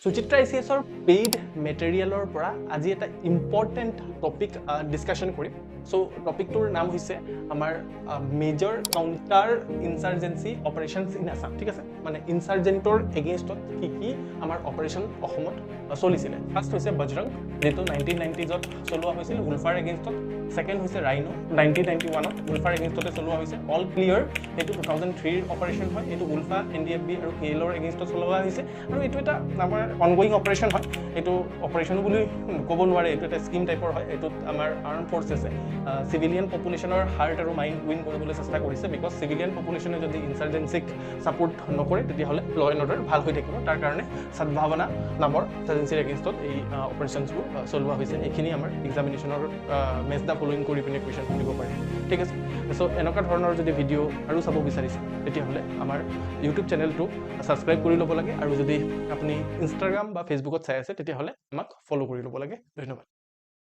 Suchitra ICSৰ paid মেটেৰিয়েলৰ পৰা আজি এটা ইম্পৰ্টেণ্ট টপিক ডিছকাশ্যন কৰিম সো টপিকটোৰ নাম হৈছে আমাৰ major counter insurgency operations in Assam ঠিক আছে মানে ইনসাৰ্জেন্টৰ এগেইনষ্টত কি আমাৰ অপাৰেশ্যন অসমত চলিছিলে ফাৰ্ষ্ট হৈছে বজৰং যেটো 1990ত চলোৱা হৈছিল উলফাৰ এগেইনষ্টত সেকেন্ড হৈছে ৰাইনো 1991ত উলফাৰ এগেইনষ্টতে চলোৱা হৈছে অল ক্লিয়াৰ এটো 2003 ৰ অপাৰেশ্যন হয় এটো উলফা NDFB আৰু KLৰ এগেইনষ্টত চলোৱা হৈছে আৰু এটো এটা আমাৰ অনগোইং অপাৰেশ্যন হয় এটো অপাৰেশ্যন বুলি ক'ব নোৱাৰে এটো এটা স্কিম টাইপৰ হয় এটো আমাৰ আৰ্ম ফৰ্চেছে সিভিলিয়ান পপুলেশনৰ হাৰ্ট আৰু মাইন্ড উইন কৰিবলৈ চেষ্টা কৰিছে বিকজ সিভিলিয়ান পপুলেশনে যদি ইনসাৰ্জেন্সিক সাপোৰ্ট নকৰে তেতিয়াহলে ল এণ্ড অৰ্ডাৰ ভাল হৈ থাকিব তাৰ কাৰণে সদ্ভাৱনা নামৰ ইনসাৰ্জেন্সিৰ এগেইনষ্টত এই অপাৰেশ্যনছবোৰ চলোৱা হৈছে এখিনি আমাৰ এক্সামিনেশ্যনৰ মেচ দা ফলোইং কৰি পিনে কুৱেশ্যন সুধিব পাৰে ঠিক আছে সো এনেকুৱা ধৰণৰ যদি ভিডিঅ' আৰু চাব বিচাৰিছে তেতিয়াহলে আমাৰ ইউটিউব চেনেলটো সাবস্ক্ৰাইব কৰি ল'ব লাগে আৰু যদি আপুনি ইনষ্টাগ্ৰাম বা ফেচবুকত চাই আছে তেতিয়াহলে আমাক ফলো কৰি ল'ব লাগে ধন্যবাদ